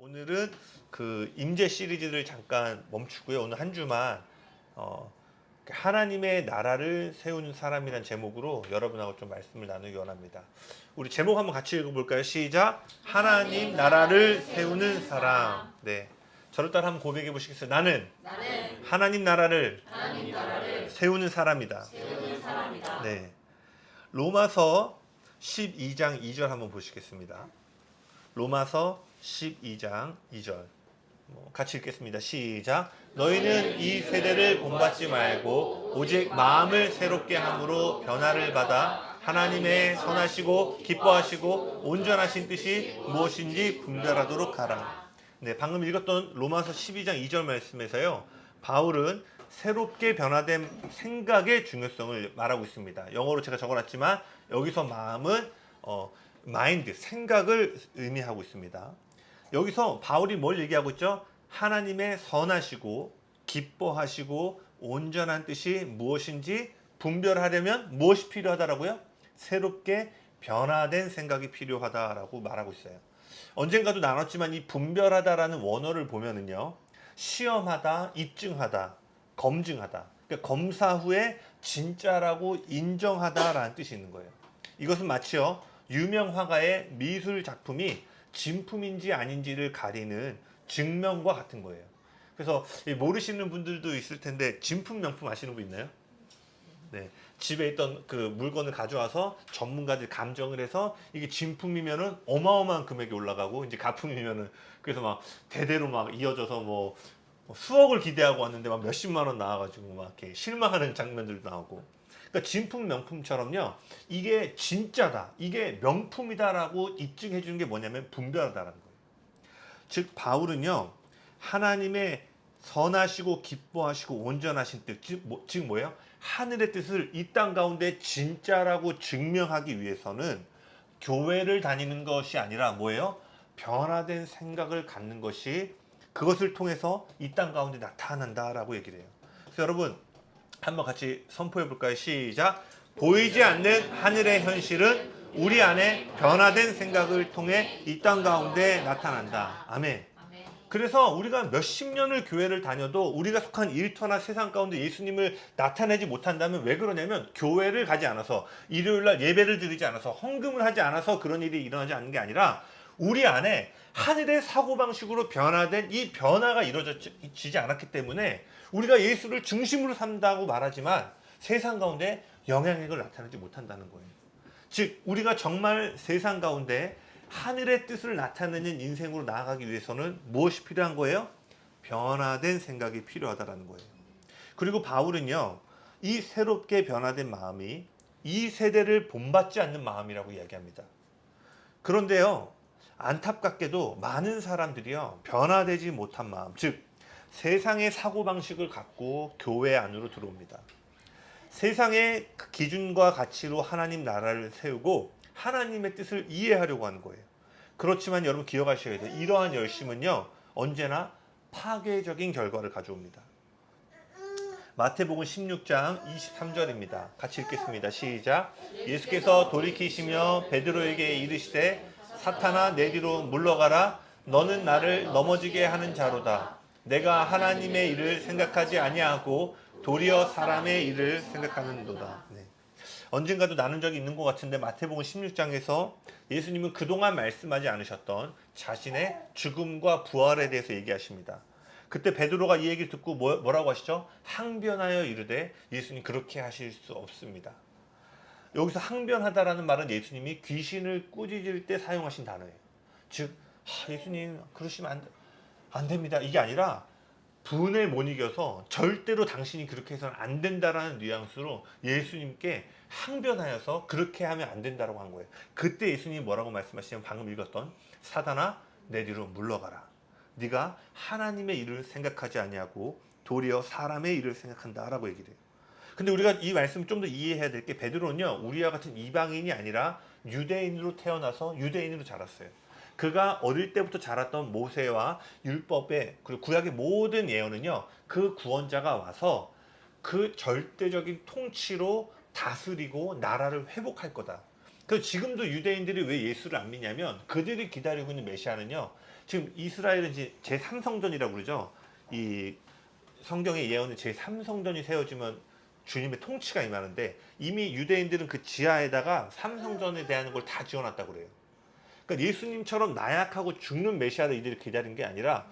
오늘은 그 임재 시리즈를 잠깐 멈추고요. 오늘 한 주만 하나님의 나라를 세우는 사람이란 제목으로 여러분하고 좀 말씀을 나누기 원합니다. 우리 제목 한번 같이 읽어볼까요? 시작. 하나님 나라를 세우는 사람. 네, 저를 따라 한번 고백해 보시겠어요? 나는 하나님 나라를 세우는 사람이다. 네, 로마서 12장 2절 한번 보시겠습니다. 로마서 12장 2절 같이 읽겠습니다. 시작. 너희는 이 세대를 본받지 말고 오직 마음을 새롭게 함으로 변화를 받아 하나님의 선하시고 기뻐하시고 온전하신 뜻이 무엇인지 분별하도록 하라. 네, 방금 읽었던 로마서 12장 2절 말씀에서요, 바울은 새롭게 변화된 생각의 중요성을 말하고 있습니다. 영어로 제가 적어놨지만 여기서 마음은 마인드, 생각을 의미하고 있습니다. 여기서 바울이 뭘 얘기하고 있죠? 하나님의 선하시고 기뻐하시고 온전한 뜻이 무엇인지 분별하려면 무엇이 필요하다라고요? 새롭게 변화된 생각이 필요하다라고 말하고 있어요. 언젠가도 나눴지만 이 분별하다라는 원어를 보면은요, 시험하다, 입증하다, 검증하다, 그러니까 검사 후에 진짜라고 인정하다라는 뜻이 있는 거예요. 이것은 마치요, 유명 화가의 미술 작품이 진품인지 아닌지를 가리는 증명과 같은 거예요. 그래서 모르시는 분들도 있을 텐데 진품 명품 아시는 분 있나요? 네, 집에 있던 그 물건을 가져와서 전문가들이 감정을 해서 이게 진품이면은 어마어마한 금액이 올라가고, 이제 가품이면은 그래서 막 대대로 막 이어져서 뭐 수억을 기대하고 왔는데 막 몇십만 원 나와가지고 막 이렇게 실망하는 장면들도 나오고. 그러니까 진품 명품처럼요, 이게 진짜다, 이게 명품이다라고 입증해 주는 게 뭐냐면 분별하다라는 거예요. 즉 바울은요, 하나님의 선하시고 기뻐하시고 온전하신 뜻, 즉 뭐예요? 하늘의 뜻을 이 땅 가운데 진짜라고 증명하기 위해서는 교회를 다니는 것이 아니라 뭐예요? 변화된 생각을 갖는 것이, 그것을 통해서 이 땅 가운데 나타난다라고 얘기를 해요. 그래서 여러분 한번 같이 선포해 볼까요? 시작. 보이지 않는 하늘의 현실은 우리 안에 변화된 생각을 통해 이 땅 가운데 나타난다. 아멘. 그래서 우리가 몇십 년을 교회를 다녀도 우리가 속한 일터나 세상 가운데 예수님을 나타내지 못한다면 왜 그러냐면, 교회를 가지 않아서, 일요일날 예배를 드리지 않아서, 헌금을 하지 않아서 그런 일이 일어나지 않는 게 아니라 우리 안에 하늘의 사고방식으로 변화된 이 변화가 이루어지지 않았기 때문에 우리가 예수를 중심으로 산다고 말하지만 세상 가운데 영향력을 나타내지 못한다는 거예요. 즉 우리가 정말 세상 가운데 하늘의 뜻을 나타내는 인생으로 나아가기 위해서는 무엇이 필요한 거예요? 변화된 생각이 필요하다는 거예요. 그리고 바울은요, 이 새롭게 변화된 마음이 이 세대를 본받지 않는 마음이라고 이야기합니다. 그런데요, 안타깝게도 많은 사람들이요, 변화되지 못한 마음, 즉 세상의 사고방식을 갖고 교회 안으로 들어옵니다. 세상의 기준과 가치로 하나님 나라를 세우고 하나님의 뜻을 이해하려고 하는 거예요. 그렇지만 여러분 기억하셔야 돼요. 이러한 열심은요, 언제나 파괴적인 결과를 가져옵니다. 마태복음 16장 23절입니다. 같이 읽겠습니다. 시작. 예수께서 돌이키시며 베드로에게 이르시되 사탄아 내 뒤로 물러가라. 너는 나를 넘어지게 하는 자로다. 내가 하나님의 일을 생각하지 아니하고 도리어 사람의 일을 생각하는도다. 네. 언젠가도 나눈 적이 있는 것 같은데 마태복음 16장에서 예수님은 그동안 말씀하지 않으셨던 자신의 죽음과 부활에 대해서 얘기하십니다. 그때 베드로가 이 얘기를 듣고 뭐라고 하시죠? 항변하여 이르되, 예수님 그렇게 하실 수 없습니다. 여기서 항변하다라는 말은 예수님이 귀신을 꾸짖을 때 사용하신 단어예요. 즉 예수님 그러시면 안 됩니다, 이게 아니라 분에 못 이겨서 절대로 당신이 그렇게 해서는 안 된다라는 뉘앙스로 예수님께 항변하여서 그렇게 하면 안 된다라고 한 거예요. 그때 예수님이 뭐라고 말씀하시냐면 방금 읽었던 사단아 내 뒤로 물러가라. 네가 하나님의 일을 생각하지 아니하고 도리어 사람의 일을 생각한다라고 얘기를 해요. 근데 우리가 이 말씀을 좀 더 이해해야 될 게, 베드로는요, 우리와 같은 이방인이 아니라 유대인으로 태어나서 유대인으로 자랐어요. 그가 어릴 때부터 자랐던 모세와 율법의, 그리고 구약의 모든 예언은요, 그 구원자가 와서 그 절대적인 통치로 다스리고 나라를 회복할 거다. 그래서 지금도 유대인들이 왜 예수를 안 믿냐면, 그들이 기다리고 있는 메시아는요, 지금 이스라엘은 이제 제3성전이라고 그러죠. 이 성경의 예언은 제3성전이 세워지면 주님의 통치가 임하는데 이미 유대인들은 그 지하에다가 삼성전에 대한 걸 다 지어놨다고 그래요. 그러니까 예수님처럼 나약하고 죽는 메시아를 이들이 기다린 게 아니라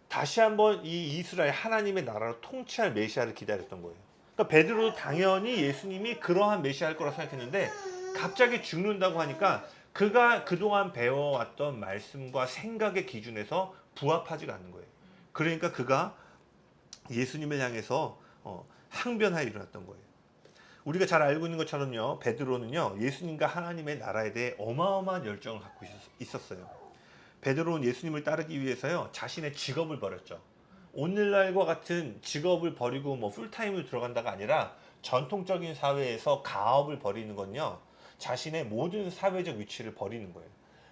다시 한번 이 이스라엘 하나님의 나라로 통치할 메시아를 기다렸던 거예요. 그러니까 베드로도 당연히 예수님이 그러한 메시아일 거라 생각했는데 갑자기 죽는다고 하니까 그가 그동안 배워왔던 말씀과 생각의 기준에서 부합하지가 않는 거예요. 그러니까 그가 예수님을 향해서 항변하여 일어났던 거예요. 우리가 잘 알고 있는 것처럼요, 베드로는요 예수님과 하나님의 나라에 대해 어마어마한 열정을 갖고 있었어요. 베드로는 예수님을 따르기 위해서요 자신의 직업을 버렸죠. 오늘날과 같은 직업을 버리고 뭐 풀타임으로 들어간다가 아니라 전통적인 사회에서 가업을 버리는 건요 자신의 모든 사회적 위치를 버리는 거예요.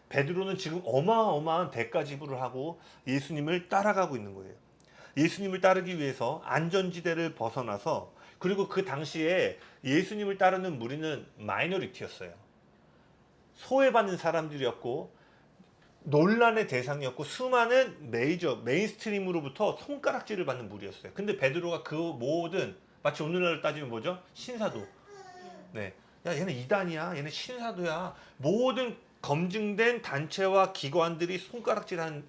베드로는 지금 어마어마한 대가 지불을 하고 예수님을 따라가고 있는 거예요. 예수님을 따르기 위해서 안전지대를 벗어나서, 그리고 그 당시에 예수님을 따르는 무리는 마이너리티였어요. 소외받는 사람들이었고 논란의 대상이었고 수많은 메인스트림으로부터 손가락질을 받는 무리였어요. 근데 베드로가 그 모든, 마치 오늘날로 따지면 뭐죠? 신사도. 네. 야, 얘네 이단이야. 얘네 신사도야. 모든 검증된 단체와 기관들이 손가락질한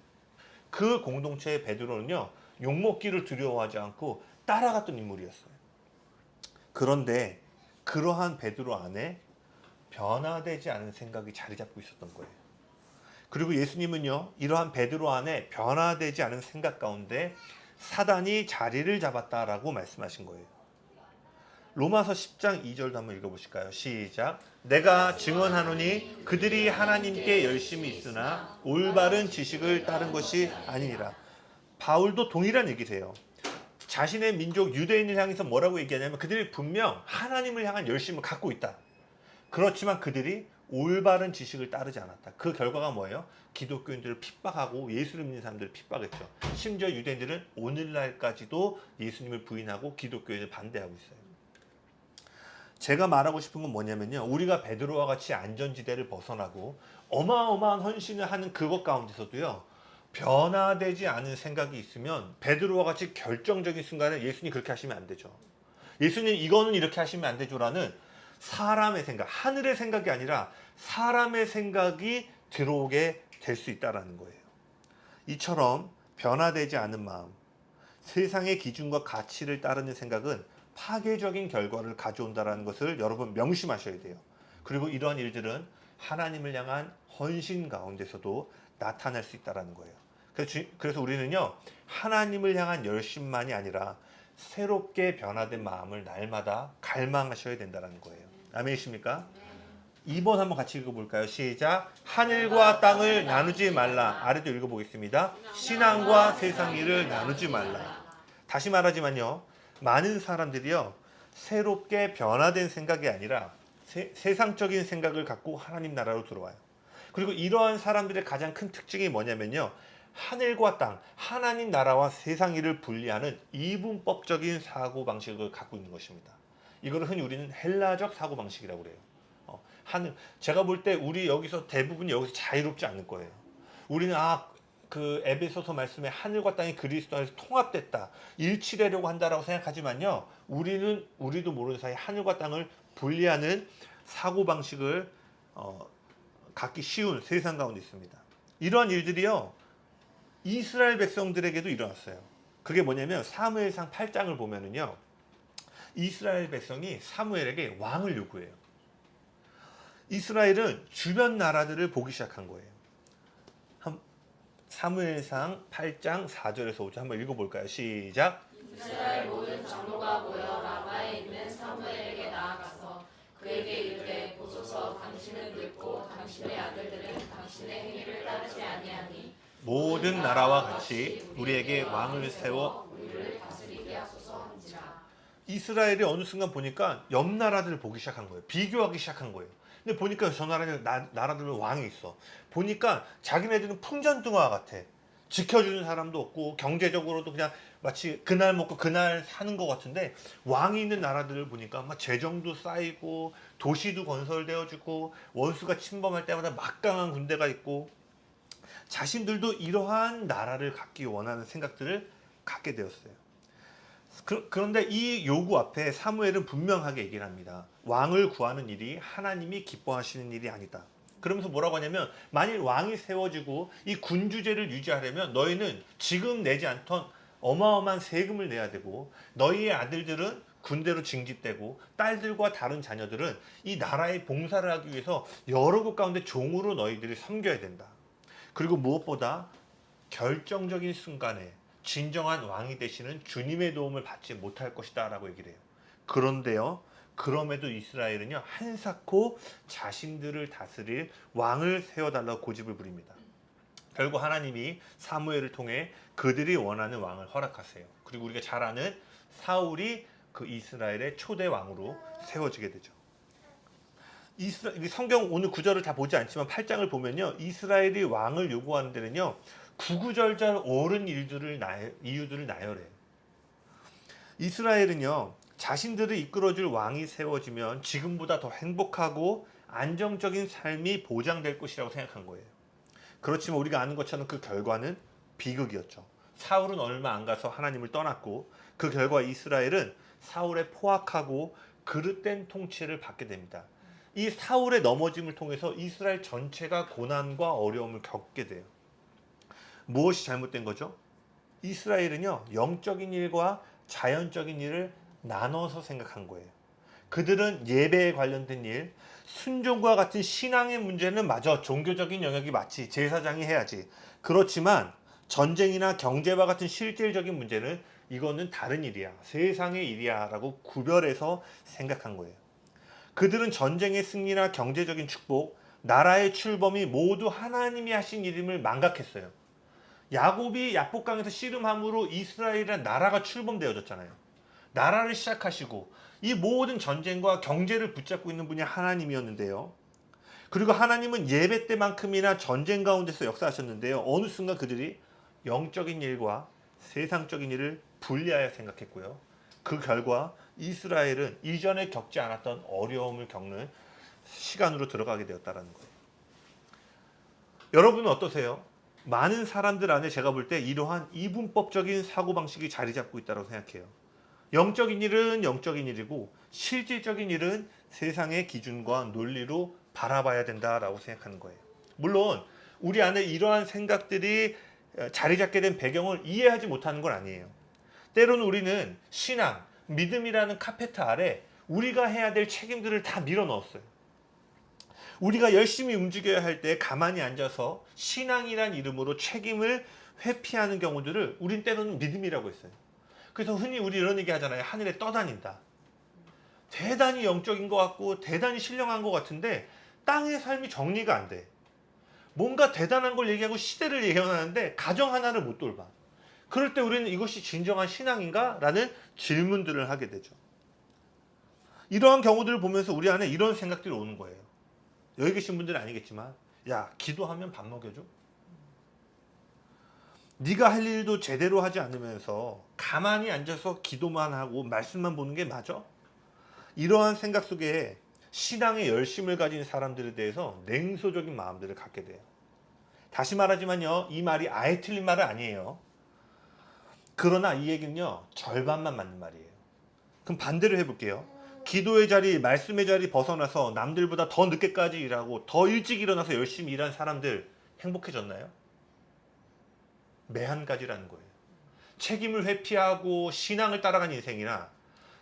그 공동체의 베드로는요, 욕먹기를 두려워하지 않고 따라갔던 인물이었어요. 그런데 그러한 베드로 안에 변화되지 않은 생각이 자리 잡고 있었던 거예요. 그리고 예수님은요, 이러한 베드로 안에 변화되지 않은 생각 가운데 사단이 자리를 잡았다라고 말씀하신 거예요. 로마서 10장 2절도 한번 읽어보실까요? 시작. 내가 증언하노니 그들이 하나님께 열심히 있으나 올바른 지식을 따른 것이 아니니라. 바울도 동일한 얘기를 해요. 자신의 민족 유대인을 향해서 뭐라고 얘기하냐면 그들이 분명 하나님을 향한 열심을 갖고 있다. 그렇지만 그들이 올바른 지식을 따르지 않았다. 그 결과가 뭐예요? 기독교인들을 핍박하고 예수를 믿는 사람들을 핍박했죠. 심지어 유대인들은 오늘날까지도 예수님을 부인하고 기독교인을 반대하고 있어요. 제가 말하고 싶은 건 뭐냐면요, 우리가 베드로와 같이 안전지대를 벗어나고 어마어마한 헌신을 하는 그것 가운데서도요, 변화되지 않은 생각이 있으면 베드로와 같이 결정적인 순간에 예수님 그렇게 하시면 안 되죠. 예수님 이거는 이렇게 하시면 안 되죠라는 사람의 생각, 하늘의 생각이 아니라 사람의 생각이 들어오게 될 수 있다는 거예요. 이처럼 변화되지 않은 마음, 세상의 기준과 가치를 따르는 생각은 파괴적인 결과를 가져온다는 것을 여러분 명심하셔야 돼요. 그리고 이러한 일들은 하나님을 향한 헌신 가운데서도 나타날 수 있다는 거예요. 그래서 우리는요, 하나님을 향한 열심만이 아니라 새롭게 변화된 마음을 날마다 갈망하셔야 된다는 거예요. 아멘이십니까? 2번 한번 같이 읽어볼까요? 시작. 하늘과 땅을 나누지 말라. 아래도 읽어보겠습니다. 신앙과 세상 일을 나누지 말라. 다시 말하지만요, 많은 사람들이요, 새롭게 변화된 생각이 아니라 세상적인 생각을 갖고 하나님 나라로 들어와요. 그리고 이러한 사람들의 가장 큰 특징이 뭐냐면요, 하늘과 땅, 하나님 나라와 세상 일을 분리하는 이분법적인 사고방식을 갖고 있는 것입니다. 이거를 흔히 우리는 헬라적 사고방식이라고 그래요. 제가 볼 때 우리 여기서 대부분이 여기서 자유롭지 않을 거예요. 우리는 그 에베소서 말씀에 하늘과 땅이 그리스도 안에서 통합됐다, 일치되려고 한다라고 생각하지만요, 우리도 모르는 사이 하늘과 땅을 분리하는 사고방식을 갖기 쉬운 세상 가운데 있습니다. 이러한 일들이요, 이스라엘 백성들에게도 일어났어요. 그게 뭐냐면 사무엘상 8장을 보면은요, 이스라엘 백성이 사무엘에게 왕을 요구해요. 이스라엘은 주변 나라들을 보기 시작한 거예요. 사무엘상 8장 4절에서 5절 한번 읽어볼까요? 시작. 이스라엘 모든 장로가 모여 라마에 있는 사무엘에게 나아가서 그에게 이르되 보소서, 당신은 늙고 당신의 아들들은 당신의 행위를 따르지 아니하니 모든 나라와 같이 우리에게 왕을 세워 우리를 다스리게 하소서 한지라. 이스라엘이 어느 순간 보니까 옆 나라들을 보기 시작한 거예요. 비교하기 시작한 거예요. 근데 보니까 저 나라들은 왕이 있어. 보니까 자기네들은 풍전등화 같아. 지켜주는 사람도 없고 경제적으로도 그냥 마치 그날 먹고 그날 사는 것 같은데, 왕이 있는 나라들을 보니까 막 재정도 쌓이고 도시도 건설되어지고 원수가 침범할 때마다 막강한 군대가 있고 자신들도 이러한 나라를 갖기 원하는 생각들을 갖게 되었어요. 그런데 이 요구 앞에 사무엘은 분명하게 얘기를 합니다. 왕을 구하는 일이 하나님이 기뻐하시는 일이 아니다. 그러면서 뭐라고 하냐면 만일 왕이 세워지고 이 군주제를 유지하려면 너희는 지금 내지 않던 어마어마한 세금을 내야 되고 너희의 아들들은 군대로 징집되고 딸들과 다른 자녀들은 이 나라의 봉사를 하기 위해서 여러 곳 가운데 종으로 너희들이 섬겨야 된다. 그리고 무엇보다 결정적인 순간에 진정한 왕이 되시는 주님의 도움을 받지 못할 것이다 라고 얘기를 해요. 그런데요, 그럼에도 이스라엘은요 한사코 자신들을 다스릴 왕을 세워달라고 고집을 부립니다. 결국 하나님이 사무엘을 통해 그들이 원하는 왕을 허락하세요. 그리고 우리가 잘 아는 사울이 그 이스라엘의 초대 왕으로 세워지게 되죠. 성경 오늘 구절을 다 보지 않지만 8장을 보면요, 이스라엘이 왕을 요구하는 데는요 구구절절 옳은 이유들을 나열해요. 이스라엘은요 자신들을 이끌어줄 왕이 세워지면 지금보다 더 행복하고 안정적인 삶이 보장될 것이라고 생각한 거예요. 그렇지만 우리가 아는 것처럼 그 결과는 비극이었죠. 사울은 얼마 안 가서 하나님을 떠났고 그 결과 이스라엘은 사울의 포악하고 그릇된 통치를 받게 됩니다. 이 사울의 넘어짐을 통해서 이스라엘 전체가 고난과 어려움을 겪게 돼요. 무엇이 잘못된 거죠? 이스라엘은요 영적인 일과 자연적인 일을 나눠서 생각한 거예요. 그들은 예배에 관련된 일, 순종과 같은 신앙의 문제는 마저 종교적인 영역이 맞지, 제사장이 해야지. 그렇지만 전쟁이나 경제와 같은 실질적인 문제는 이거는 다른 일이야, 세상의 일이야 라고 구별해서 생각한 거예요. 그들은 전쟁의 승리나 경제적인 축복, 나라의 출범이 모두 하나님이 하신 일임을 망각했어요. 야곱이 야복강에서 씨름함으로 이스라엘이라는 나라가 출범되어졌잖아요. 나라를 시작하시고 이 모든 전쟁과 경제를 붙잡고 있는 분이 하나님이었는데요. 그리고 하나님은 예배 때만큼이나 전쟁 가운데서 역사하셨는데요. 어느 순간 그들이 영적인 일과 세상적인 일을 분리하여 생각했고요. 그 결과 이스라엘은 이전에 겪지 않았던 어려움을 겪는 시간으로 들어가게 되었다는 거예요. 여러분은 어떠세요? 많은 사람들 안에 제가 볼 때 이러한 이분법적인 사고방식이 자리 잡고 있다고 생각해요. 영적인 일은 영적인 일이고 실질적인 일은 세상의 기준과 논리로 바라봐야 된다라고 생각하는 거예요. 물론 우리 안에 이러한 생각들이 자리 잡게 된 배경을 이해하지 못하는 건 아니에요. 때로는 우리는 신앙, 믿음이라는 카페트 아래 우리가 해야 될 책임들을 다 밀어넣었어요. 우리가 열심히 움직여야 할 때 가만히 앉아서 신앙이란 이름으로 책임을 회피하는 경우들을 우린 때로는 믿음이라고 했어요. 그래서 흔히 우리 이런 얘기 하잖아요. 하늘에 떠다닌다. 대단히 영적인 것 같고 대단히 신령한 것 같은데 땅의 삶이 정리가 안 돼. 뭔가 대단한 걸 얘기하고 시대를 예언하는데 가정 하나를 못 돌봐. 그럴 때 우리는 이것이 진정한 신앙인가? 라는 질문들을 하게 되죠. 이러한 경우들을 보면서 우리 안에 이런 생각들이 오는 거예요. 여기 계신 분들은 아니겠지만, 야, 기도하면 밥 먹여줘? 네가 할 일도 제대로 하지 않으면서 가만히 앉아서 기도만 하고 말씀만 보는 게 맞아? 이러한 생각 속에 신앙의 열심을 가진 사람들에 대해서 냉소적인 마음들을 갖게 돼요. 다시 말하지만요, 이 말이 아예 틀린 말은 아니에요. 그러나 이 얘기는요, 절반만 맞는 말이에요. 그럼 반대로 해볼게요. 기도의 자리, 말씀의 자리 벗어나서 남들보다 더 늦게까지 일하고 더 일찍 일어나서 열심히 일한 사람들 행복해졌나요? 매한가지라는 거예요. 책임을 회피하고 신앙을 따라간 인생이나,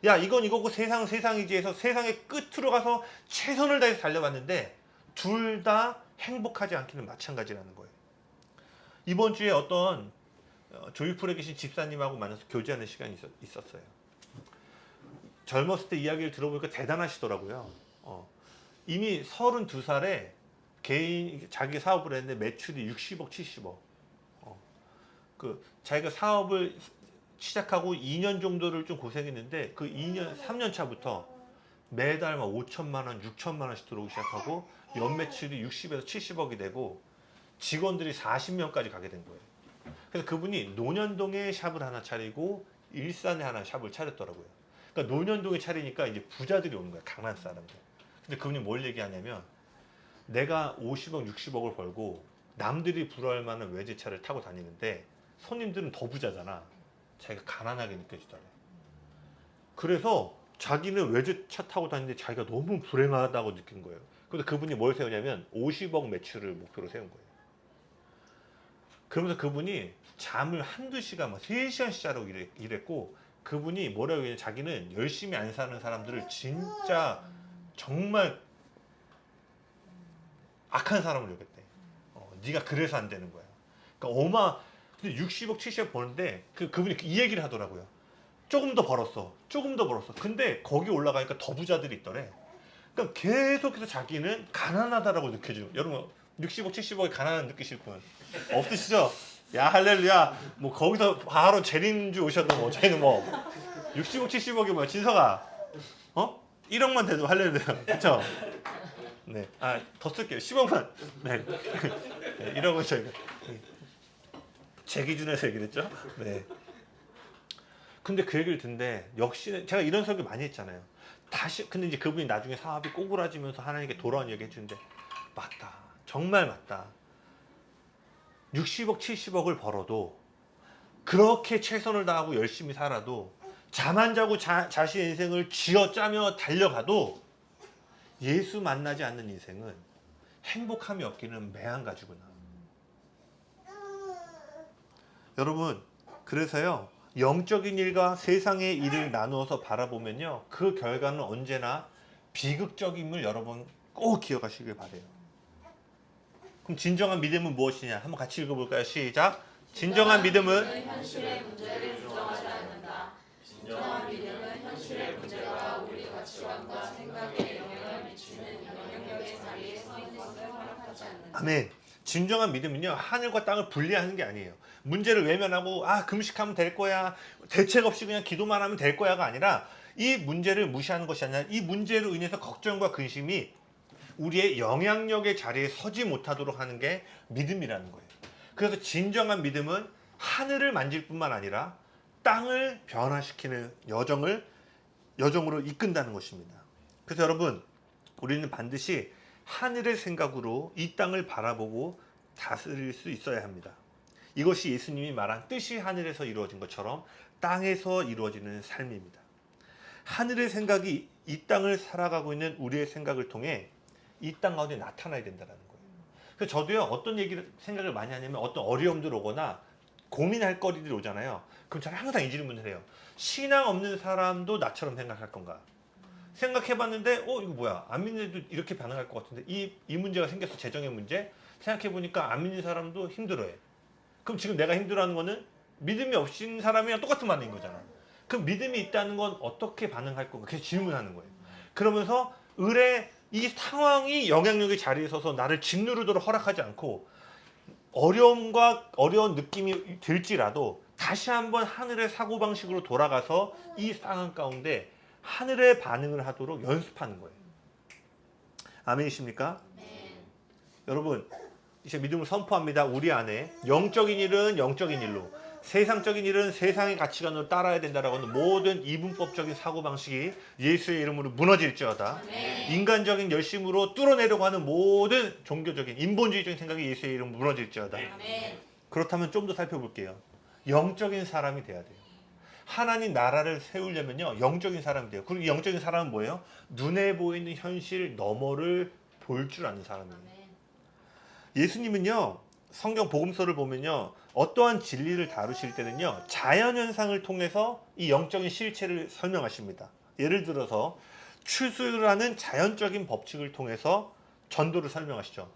야, 이건 이거고 세상은 세상이지 해서 세상의 끝으로 가서 최선을 다해서 달려봤는데 둘 다 행복하지 않기는 마찬가지라는 거예요. 이번 주에 어떤 조이풀에 계신 집사님하고 만나서 교제하는 시간이 있었어요. 젊었을 때 이야기를 들어보니까 대단하시더라고요. 이미 32살에 개인 자기 사업을 했는데 매출이 60억, 70억. 자기가 사업을 시작하고 2년 정도를 좀 고생했는데 그 3년 차부터 매달 막 5천만 원, 6천만 원씩 들어오기 시작하고 연매출이 60에서 70억이 되고 직원들이 40명까지 가게 된 거예요. 그래서 그분이 논현동에 샵을 하나 차리고 일산에 하나 샵을 차렸더라고요. 그러니까 논현동에 차리니까 이제 부자들이 오는 거예요. 강남 사람들. 근데 그분이 뭘 얘기하냐면 내가 50억, 60억을 벌고 남들이 부러워할 만한 외제차를 타고 다니는데 손님들은 더 부자잖아. 자기가 가난하게 느껴지더래. 그래서 자기는 외제차 타고 다니는데 자기가 너무 불행하다고 느낀 거예요. 그래서 그분이 뭘 세우냐면 50억 매출을 목표로 세운 거예요. 그러면서 그분이 잠을 한두 시간, 막 3시간씩 자라고 일했고, 그분이 뭐라고 얘기해? 자기는 열심히 안 사는 사람들을 진짜 정말 악한 사람을 여겼대. 네가 그래서 안 되는 거야. 그러니까 근데 60억, 70억 버는데 그분이 이 얘기를 하더라고요. 조금 더 벌었어. 조금 더 벌었어. 근데 거기 올라가니까 더 부자들이 있더래. 그러니까 계속해서 자기는 가난하다라고 느껴지고. 여러분 60억, 70억에 가난한 느끼실 분 없으시죠? 야 할렐루야. 뭐 거기서 바로 재림주 오셔도 뭐 저희는 뭐 60억, 70억이 뭐야? 진서가 1억만 돼도 할렐루야. 그렇죠? 네. 더 쓸게요. 10억만. 네. 네. 1억은 저희가 제 기준에서 얘기를 했죠. 네. 근데 그 얘기를 듣는데 역시 제가 이런 설교 많이 했잖아요. 근데 이제 그분이 나중에 사업이 꼬꾸라지면서 하나님께 돌아온 얘기 해주는데 맞다. 정말 맞다. 60억, 70억을 벌어도 그렇게 최선을 다하고 열심히 살아도 잠 안 자고 자신의 인생을 쥐어짜며 달려가도 예수 만나지 않는 인생은 행복함이 없기는 매한가지구나. 여러분, 그래서요, 영적인 일과 세상의 일을 나누어서 바라보면요, 그 결과는 언제나 비극적임을 여러분 꼭 기억하시길 바라요. 그럼 진정한 믿음은 무엇이냐? 한번 같이 읽어볼까요? 시작. 진정한 믿음은 현실의 문제를 부정하지 않는다. 진정한 믿음은 현실의 문제가 우리 가치관과 생각에 영향을 미치는 영향력의 자리에 서 있는 것을 허락하지 않는다. 아멘. 진정한 믿음은요, 하늘과 땅을 분리하는 게 아니에요. 문제를 외면하고 금식하면 될 거야, 대책 없이 그냥 기도만 하면 될 거야가 아니라, 이 문제를 무시하는 것이 아니라 이 문제로 인해서 걱정과 근심이 우리의 영향력의 자리에 서지 못하도록 하는 게 믿음이라는 거예요. 그래서 진정한 믿음은 하늘을 만질 뿐만 아니라 땅을 변화시키는 여정으로 이끈다는 것입니다. 그래서 여러분, 우리는 반드시 하늘의 생각으로 이 땅을 바라보고 다스릴 수 있어야 합니다. 이것이 예수님이 말한 뜻이 하늘에서 이루어진 것처럼 땅에서 이루어지는 삶입니다. 하늘의 생각이 이 땅을 살아가고 있는 우리의 생각을 통해 이 땅 가운데 나타나야 된다는 거예요. 그래서 저도요, 어떤 생각을 많이 하냐면 어떤 어려움들 오거나 고민할 거리들이 오잖아요. 그럼 저는 항상 이 질문을 해요. 신앙 없는 사람도 나처럼 생각할 건가? 생각해봤는데 이거 뭐야, 안 믿는 애도 이렇게 반응할 것 같은데 이 문제가 생겼어. 재정의 문제. 생각해보니까 안 믿는 사람도 힘들어해. 그럼 지금 내가 힘들어하는 거는 믿음이 없인 사람이랑 똑같은 반응인 거잖아. 그럼 믿음이 있다는 건 어떻게 반응할 건가? 계속 질문하는 거예요. 그러면서 이 상황이 영향력의 자리에 서서 나를 짓누르도록 허락하지 않고, 어려운 느낌이 들지라도 다시 한번 하늘의 사고방식으로 돌아가서 이 상황 가운데 하늘의 반응을 하도록 연습하는 거예요. 아멘이십니까? 여러분, 이제 믿음을 선포합니다. 우리 안에 영적인 일은 영적인 일로, 세상적인 일은 세상의 가치관으로 따라야 된다라고 하는 모든 이분법적인 사고방식이 예수의 이름으로 무너질지어다. 인간적인 열심으로 뚫어내려고 하는 모든 종교적인 인본주의적인 생각이 예수의 이름으로 무너질지어다. 그렇다면 좀 더 살펴볼게요. 영적인 사람이 돼야 돼요. 하나님 나라를 세우려면요, 영적인 사람이 돼요. 그리고 영적인 사람은 뭐예요? 눈에 보이는 현실 너머를 볼 줄 아는 사람이에요. 예수님은요, 성경 복음서를 보면요, 어떠한 진리를 다루실 때는요, 자연현상을 통해서 이 영적인 실체를 설명하십니다. 예를 들어서 추수라는 자연적인 법칙을 통해서 전도를 설명하시죠.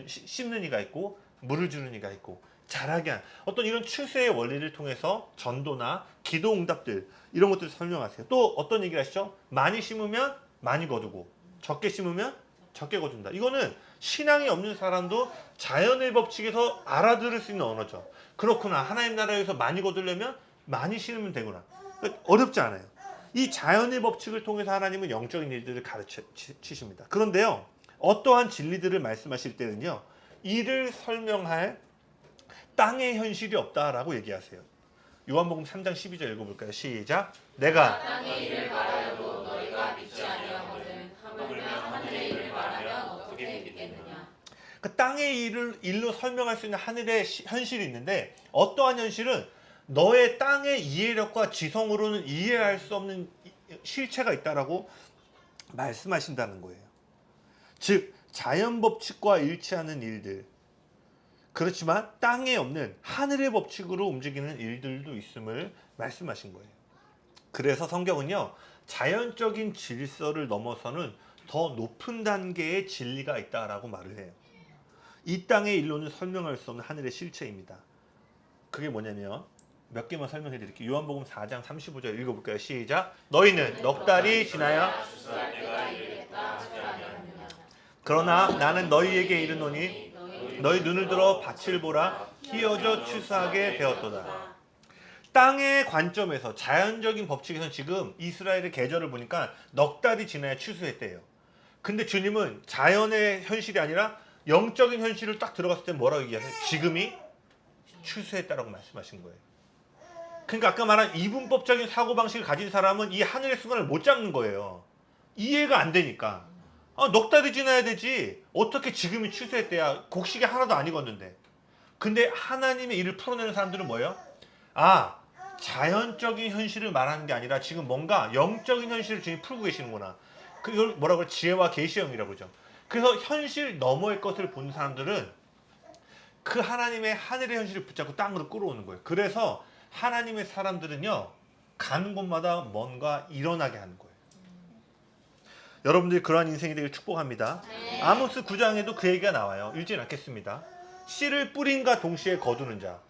씹는 이가 있고 물을 주는 이가 있고, 자라게 한 어떤 이런 추수의 원리를 통해서 전도나 기도 응답들, 이런 것들을 설명하세요. 또 어떤 얘기를 하시죠? 많이 심으면 많이 거두고 적게 심으면 적게 거둔다. 이거는 신앙이 없는 사람도 자연의 법칙에서 알아들을 수 있는 언어죠. 그렇구나, 하나님 나라에서 많이 거두려면 많이 심으면 되구나. 어렵지 않아요. 이 자연의 법칙을 통해서 하나님은 영적인 일들을 가르치십니다. 그런데요, 어떠한 진리들을 말씀하실 때는요, 이를 설명할 땅의 현실이 없다라고 얘기하세요. 요한복음 3장 12절 읽어볼까요? 시작. 내가 땅의 일을 말하여도 너희가 믿지 아니하거든 하물며 하늘의 일을 말하면 어떻게 믿겠느냐. 그 땅의 일로 설명할 수 있는 하늘의 현실이 있는데, 어떠한 현실은 너의 땅의 이해력과 지성으로는 이해할 수 없는 실체가 있다라고 말씀하신다는 거예요. 즉 자연 법칙과 일치하는 일들, 그렇지만 땅에 없는 하늘의 법칙으로 움직이는 일들도 있음을 말씀하신 거예요. 그래서 성경은요, 자연적인 질서를 넘어서는 더 높은 단계의 진리가 있다라고 말을 해요. 이 땅의 일로는 설명할 수 없는 하늘의 실체입니다. 그게 뭐냐면 몇 개만 설명해 드릴게요. 요한복음 4장 35절 읽어볼까요? 시작. 너희는 넉 달이 지나야 추수할 때가 이르겠다 하지 아니하느냐. 그러나 나는 너희에게 이르노니 너희 눈을 들어 밭을 보라. 희어져 추수하게 되었도다. 땅의 관점에서, 자연적인 법칙에서는 지금 이스라엘의 계절을 보니까 넉 달이 지나야 추수했대요. 근데 주님은 자연의 현실이 아니라 영적인 현실을 딱 들어갔을 때 뭐라고 얘기하세요? 지금이 추수했다라고 말씀하신 거예요. 그러니까 아까 말한 이분법적인 사고방식을 가진 사람은 이 하늘의 순간을 못 잡는 거예요. 이해가 안 되니까. 넉 달이 지나야 되지. 어떻게 지금이 추수했대야. 곡식이 하나도 안 익었는데. 근데 하나님의 일을 풀어내는 사람들은 뭐예요? 자연적인 현실을 말하는 게 아니라 지금 뭔가 영적인 현실을 지금 풀고 계시는구나. 그걸 뭐라고 그래? 지혜와 계시형이라고 그러죠. 그래서 현실 너머의 것을 보는 사람들은 그 하나님의 하늘의 현실을 붙잡고 땅으로 끌어오는 거예요. 그래서 하나님의 사람들은요, 가는 곳마다 뭔가 일어나게 하는 거예요. 여러분들이 그러한 인생이 되길 축복합니다. 네. 아모스 9장에도 그 얘기가 나와요. 읽진 않겠습니다. 씨를 뿌린과 동시에 거두는 자,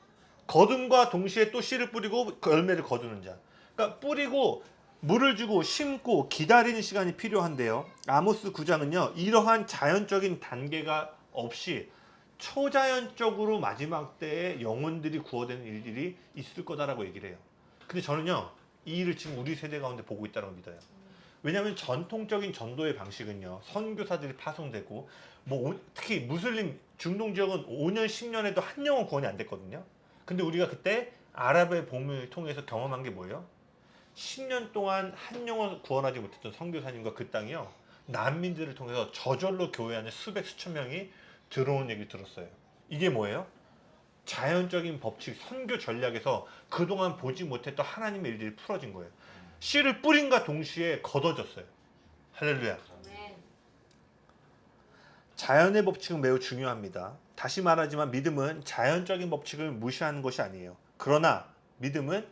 거둠과 동시에 또 씨를 뿌리고 열매를 거두는 자. 그러니까 뿌리고 물을 주고 심고 기다리는 시간이 필요한데요. 아모스 9장은요, 이러한 자연적인 단계가 없이 초자연적으로 마지막 때에 영혼들이 구원되는 일들이 있을 거다라고 얘기를 해요. 근데 저는요, 이 일을 지금 우리 세대 가운데 보고 있다고 믿어요. 왜냐하면 전통적인 전도의 방식은요, 선교사들이 파송되고 특히 무슬림 중동 지역은 5년 10년에도 한 영혼 구원이 안 됐거든요. 근데 우리가 그때 아랍의 봄을 통해서 경험한 게 뭐예요? 10년 동안 한 영혼 구원하지 못했던 선교사님과 그 땅이요, 난민들을 통해서 저절로 교회 안에 수백 수천 명이 들어온 얘기 들었어요. 이게 뭐예요? 자연적인 법칙, 선교 전략에서 그동안 보지 못했던 하나님의 일들이 풀어진 거예요. 씨를 뿌린과 동시에 걷어졌어요. 할렐루야. 아멘. 자연의 법칙은 매우 중요합니다. 다시 말하지만 믿음은 자연적인 법칙을 무시하는 것이 아니에요. 그러나 믿음은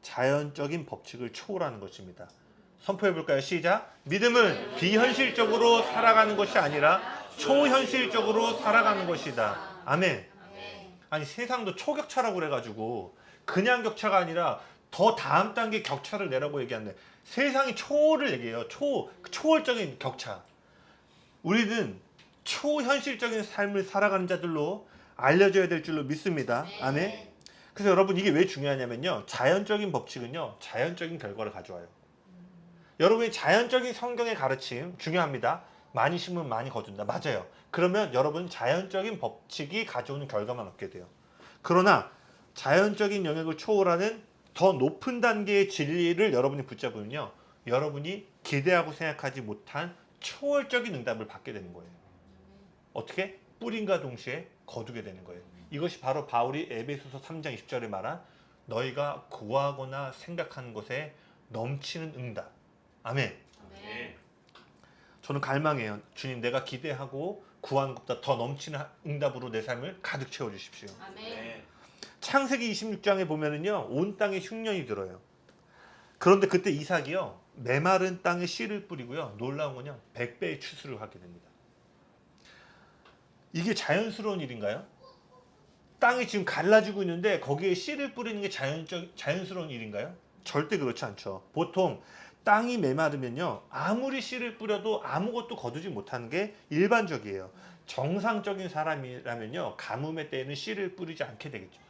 자연적인 법칙을 초월하는 것입니다. 선포해 볼까요? 시작. 믿음은 비현실적으로 살아가는 것이 아니라 초현실적으로 살아가는 것이다. 아멘. 아니 세상도 초격차라고 그래가지고 그냥 격차가 아니라 더 다음 단계 격차를 내라고 얘기하는데, 세상이 초를 얘기해요. 초월적인 격차. 우리는 초현실적인 삶을 살아가는 자들로 알려져야 될 줄로 믿습니다. 아멘. 그래서 여러분, 이게 왜 중요하냐면요, 자연적인 법칙은요, 자연적인 결과를 가져와요. 여러분이 자연적인 성경의 가르침 중요합니다. 많이 심으면 많이 거둔다. 맞아요. 그러면 여러분 자연적인 법칙이 가져오는 결과만 얻게 돼요. 그러나 자연적인 영역을 초월하는 더 높은 단계의 진리를 여러분이 붙잡으면요, 여러분이 기대하고 생각하지 못한 초월적인 응답을 받게 되는 거예요. 어떻게? 뿌림과 동시에 거두게 되는 거예요. 이것이 바로 바울이 에베소서 3장 20절에 말한 너희가 구하거나 생각하는 것에 넘치는 응답. 아멘. 아멘. 저는 갈망해요. 주님, 내가 기대하고 구하는 것보다 더 넘치는 응답으로 내 삶을 가득 채워주십시오. 아멘. 창세기 26장에 보면은요, 온 땅에 흉년이 들어요. 그런데 그때 이삭이요, 메마른 땅에 씨를 뿌리고요, 놀라운 건요, 100배의 추수를 하게 됩니다. 이게 자연스러운 일인가요? 땅이 지금 갈라지고 있는데 거기에 씨를 뿌리는 게 자연스러운 일인가요? 절대 그렇지 않죠. 보통 땅이 메마르면요, 아무리 씨를 뿌려도 아무것도 거두지 못하는 게 일반적이에요. 정상적인 사람이라면요, 가뭄의 때에는 씨를 뿌리지 않게 되겠죠.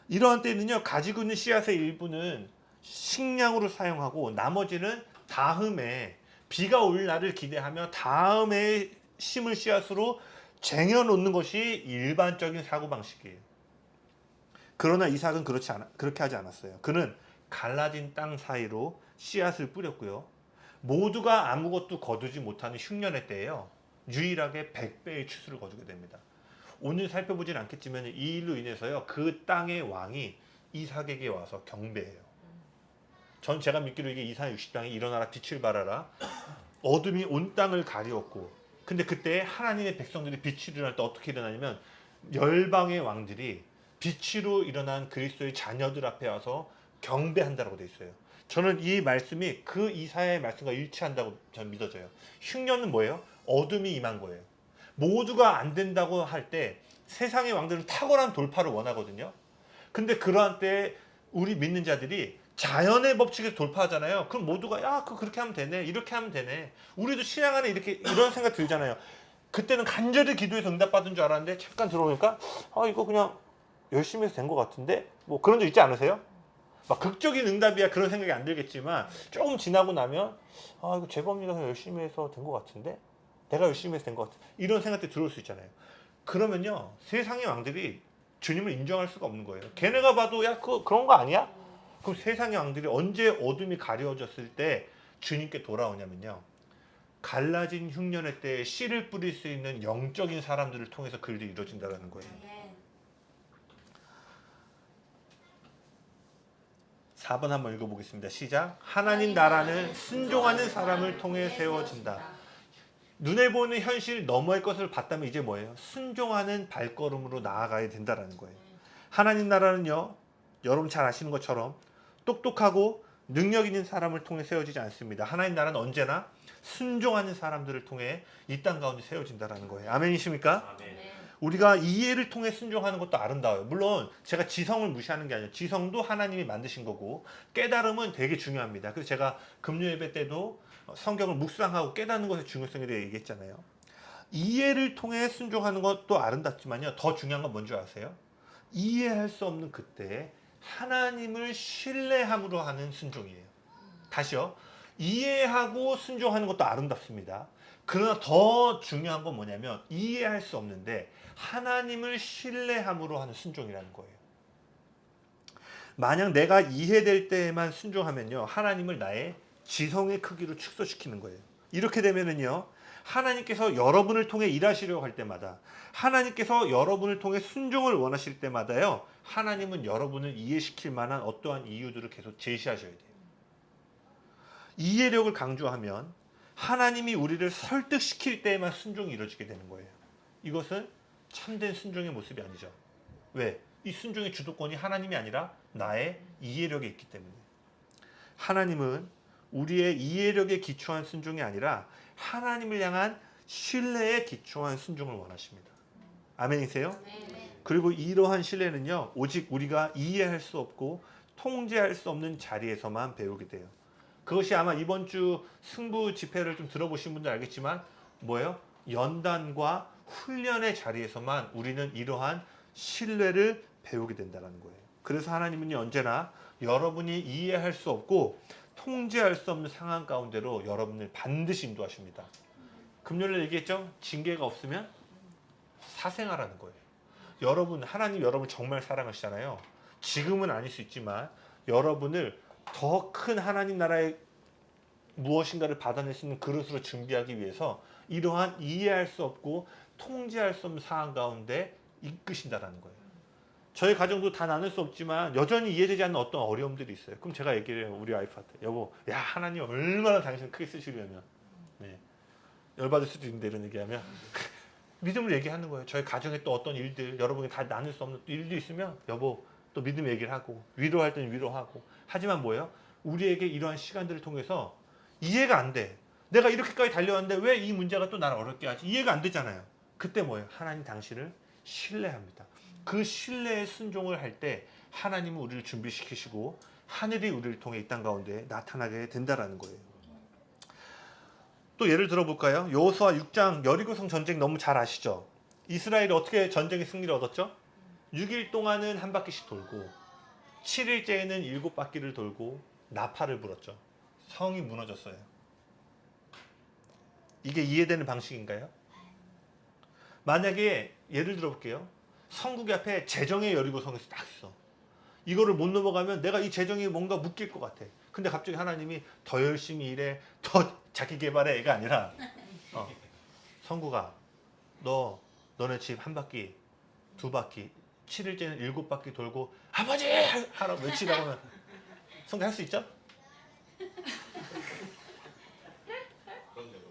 이러한 때는요, 가지고 있는 씨앗의 일부는 식량으로 사용하고 나머지는 다음에 비가 올 날을 기대하며 다음에 심을 씨앗으로 쟁여놓는 것이 일반적인 사고방식이에요. 그러나 이삭은 그렇게 하지 않았어요. 그는 갈라진 땅 사이로 씨앗을 뿌렸고요, 모두가 아무것도 거두지 못하는 흉년의 때에요, 유일하게 100배의 추수를 거두게 됩니다. 오늘 살펴보진 않겠지만 이 일로 인해서요 그 땅의 왕이 이삭에게 와서 경배해요. 전 제가 믿기로 이게 이사야 60장에 일어나라 빛을 발하라 어둠이 온 땅을 가리웠고 근데 그때 하나님의 백성들이 빛이 일어날 때 어떻게 일어나냐면 열방의 왕들이 빛으로 일어난 그리스도의 자녀들 앞에 와서 경배한다라고 돼 있어요. 저는 이 말씀이 그 이사야의 말씀과 일치한다고 저는 믿어져요. 흉년은 뭐예요? 어둠이 임한 거예요. 모두가 안 된다고 할 때 세상의 왕들은 탁월한 돌파를 원하거든요. 근데 그러한 때 우리 믿는 자들이 자연의 법칙에서 돌파하잖아요. 그럼 모두가 야 그렇게 하면 되네 이렇게 하면 되네 우리도 신앙 안에 이렇게 이런 생각 들잖아요. 그때는 간절히 기도해서 응답받은 줄 알았는데 잠깐 들어보니까 이거 그냥 열심히 해서 된 것 같은데 뭐 그런 적 있지 않으세요? 막 극적인 응답이야 그런 생각이 안 들겠지만 조금 지나고 나면 이거 재범이가 그냥 열심히 해서 된 것 같은데 내가 열심히 해서 된 것 같아 이런 생각들이 들어올 수 있잖아요. 그러면요 세상의 왕들이 주님을 인정할 수가 없는 거예요. 걔네가 봐도 야 그런 거 아니야? 그럼 세상의 왕들이 언제 어둠이 가려졌을 때 주님께 돌아오냐면요 갈라진 흉년의 때에 씨를 뿌릴 수 있는 영적인 사람들을 통해서 그 일이 이루어진다는 거예요. 4번 한번 읽어보겠습니다. 시작. 하나님 나라는 순종하는 사람을 통해 세워진다. 눈에 보이는 현실 너머의 것을 봤다면 이제 뭐예요? 순종하는 발걸음으로 나아가야 된다는 거예요. 하나님 나라는요 여러분 잘 아시는 것처럼 똑똑하고 능력 있는 사람을 통해 세워지지 않습니다. 하나님 나라는 언제나 순종하는 사람들을 통해 이 땅 가운데 세워진다는 거예요. 아멘이십니까? 아멘. 우리가 이해를 통해 순종하는 것도 아름다워요. 물론 제가 지성을 무시하는 게 아니라 지성도 하나님이 만드신 거고 깨달음은 되게 중요합니다. 그래서 제가 금요예배 때도 성경을 묵상하고 깨닫는 것의 중요성에 대해 얘기했잖아요. 이해를 통해 순종하는 것도 아름답지만요 더 중요한 건 뭔지 아세요? 이해할 수 없는 그때 하나님을 신뢰함으로 하는 순종이에요. 다시요. 이해하고 순종하는 것도 아름답습니다. 그러나 더 중요한 건 뭐냐면 이해할 수 없는데 하나님을 신뢰함으로 하는 순종이라는 거예요. 만약 내가 이해될 때에만 순종하면요 하나님을 나의 지성의 크기로 축소시키는 거예요. 이렇게 되면은요 하나님께서 여러분을 통해 일하시려고 할 때마다 하나님께서 여러분을 통해 순종을 원하실 때마다요 하나님은 여러분을 이해시킬 만한 어떠한 이유들을 계속 제시하셔야 돼요. 이해력을 강조하면 하나님이 우리를 설득시킬 때에만 순종이 이루어지게 되는 거예요. 이것은 참된 순종의 모습이 아니죠. 왜? 이 순종의 주도권이 하나님이 아니라 나의 이해력에 있기 때문에. 하나님은 우리의 이해력에 기초한 순종이 아니라 하나님을 향한 신뢰에 기초한 순종을 원하십니다. 아멘이세요? 그리고 이러한 신뢰는요 오직 우리가 이해할 수 없고 통제할 수 없는 자리에서만 배우게 돼요. 그것이 아마 이번 주 승부 집회를 좀 들어보신 분들 알겠지만 뭐예요? 연단과 훈련의 자리에서만 우리는 이러한 신뢰를 배우게 된다는 거예요. 그래서 하나님은 언제나 여러분이 이해할 수 없고 통제할 수 없는 상황 가운데로 여러분을 반드시 인도하십니다. 금요일에 얘기했죠? 징계가 없으면 사생하라는 거예요. 여러분, 하나님 여러분 정말 사랑하시잖아요. 지금은 아닐 수 있지만 여러분을 더 큰 하나님 나라의 무엇인가를 받아낼 수 있는 그릇으로 준비하기 위해서 이러한 이해할 수 없고 통제할 수 없는 상황 가운데 이끄신다라는 거예요. 저희 가정도 다 나눌 수 없지만 여전히 이해되지 않는 어떤 어려움들이 있어요. 그럼 제가 얘기를 해요. 우리 와이프한테. 여보, 야 하나님 얼마나 당신을 크게 쓰시려면. 네. 열받을 수도 있는데 이런 얘기하면 믿음을 얘기하는 거예요. 저희 가정에 또 어떤 일들 여러분이 다 나눌 수 없는 일도 있으면 여보 또 믿음 얘기를 하고 위로할 때는 위로하고. 하지만 뭐예요? 우리에게 이러한 시간들을 통해서 이해가 안 돼. 내가 이렇게까지 달려왔는데 왜 이 문제가 또 나를 어렵게 하지? 이해가 안 되잖아요. 그때 뭐예요? 하나님 당신을 신뢰합니다. 그 신뢰의 순종을 할 때 하나님은 우리를 준비시키시고 하늘이 우리를 통해 이 땅 가운데 나타나게 된다라는 거예요. 또 예를 들어볼까요? 여호수아 6장 여리고성 전쟁 너무 잘 아시죠? 이스라엘이 어떻게 전쟁의 승리를 얻었죠? 6일 동안은 한 바퀴씩 돌고 7일째에는 7바퀴를 돌고 나팔을 불었죠. 성이 무너졌어요. 이게 이해되는 방식인가요? 만약에 예를 들어볼게요. 성국이 앞에 재정의 여리고성이 딱 있어. 이거를 못 넘어가면 내가 이 재정이 뭔가 묶일 것 같아. 근데 갑자기 하나님이 더 열심히 일해, 더 자기 개발해 애가 아니라 성구가 너네 집 한 바퀴, 두 바퀴, 7일째는 7바퀴 돌고 아버지! 하라 외치라고 하면 성구 할 수 있죠?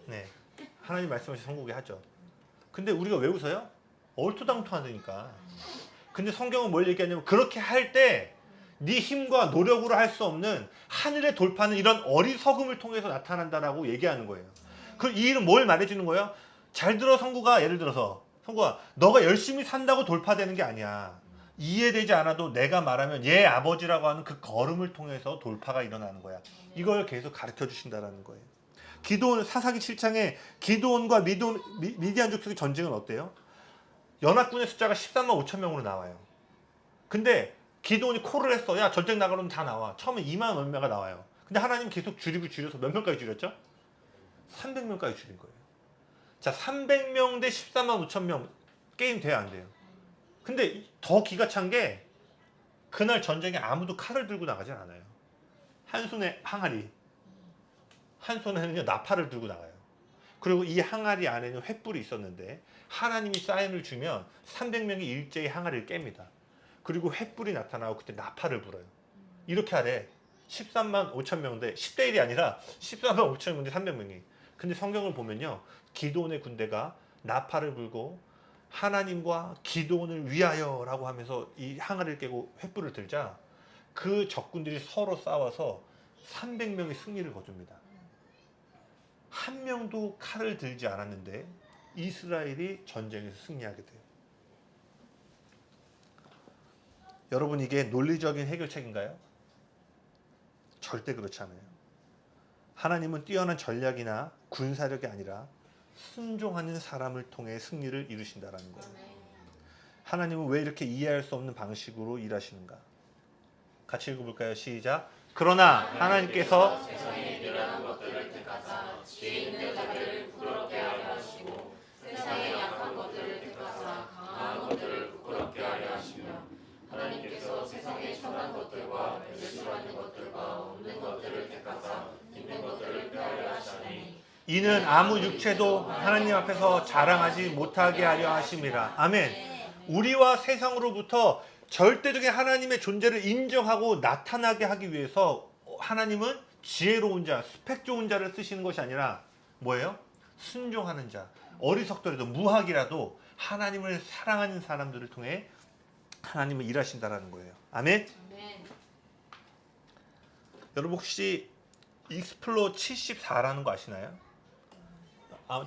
네. 하나님 말씀하신 성국이 하죠. 근데 우리가 왜 웃어요? 얼토당토하니까. 근데 성경은 뭘 얘기하냐면 그렇게 할 때 네 힘과 노력으로 할 수 없는 하늘의 돌파는 이런 어리석음을 통해서 나타난다라고 얘기하는 거예요. 그 이 일은 뭘 말해주는 거예요? 잘 들어 성구가 예를 들어서 성구가 너가 열심히 산다고 돌파되는 게 아니야. 이해되지 않아도 내가 말하면 얘 아버지라고 하는 그 걸음을 통해서 돌파가 일어나는 거야. 이걸 계속 가르쳐 주신다라는 거예요. 기도원 사사기 7장에 기도원과 미디안 족속의 전쟁은 어때요? 연합군의 숫자가 13만 5천 명으로 나와요. 근데 기도원이 콜을 했어. 야 전쟁 나가려면 다 나와. 처음에 2만 몇 명가 나와요. 근데 하나님 계속 줄여서 몇 명까지 줄였죠? 300명까지 줄인 거예요. 자, 300명 대 14만 5천 명 게임 돼야 안 돼요? 근데 더 기가 찬 게 그날 전쟁에 아무도 칼을 들고 나가지 않아요. 한 손에 항아리, 한 손에는요 나팔을 들고 나가요. 그리고 이 항아리 안에는 횃불이 있었는데 하나님이 사인을 주면 300명이 일제히 항아리를 깹니다. 그리고 횃불이 나타나고 그때 나팔을 불어요. 이렇게 하래. 13만 5천 명 대 10대 1이 아니라 14만 5천 명 대 300명이. 근데 성경을 보면요 기도원의 군대가 나팔을 불고 하나님과 기도원을 위하여라고 하면서 이 항아리를 깨고 횃불을 들자 그 적군들이 서로 싸워서 300명의 승리를 거둡니다. 한 명도 칼을 들지 않았는데 이스라엘이 전쟁에서 승리하게 돼요. 여러분 이게 논리적인 해결책인가요? 절대 그렇지 않아요. 하나님은 뛰어난 전략이나 군사력이 아니라 순종하는 사람을 통해 승리를 이루신다라는 거예요. 하나님은 왜 이렇게 이해할 수 없는 방식으로 일하시는가? 같이 읽어볼까요? 시작. 그러나 하나님께서 세상에 미련한 것들을 택하사 지혜 있는 자들을 부끄럽게 하려 하시고 세상에 약한 것들을 택하사 강한 것들을 부끄럽게 하려 하시며 하나님께서 세상에 천한 것들과 멸시받는 것들과 없는 것들을 택하사 있는 것들을 폐하려 하시니 이는 아무 육체도 하나님 앞에서 자랑하지 못하게 하려 하심이라. 아멘. 우리와 세상으로부터 절대적인 하나님의 존재를 인정하고 나타나게 하기 위해서 하나님은 지혜로운 자, 스펙 좋은 자를 쓰시는 것이 아니라 뭐예요? 순종하는 자, 어리석더라도 무학이라도 하나님을 사랑하는 사람들을 통해 하나님은 일하신다라는 거예요. 아멘. 여러분 혹시 익스플로 74라는 거 아시나요?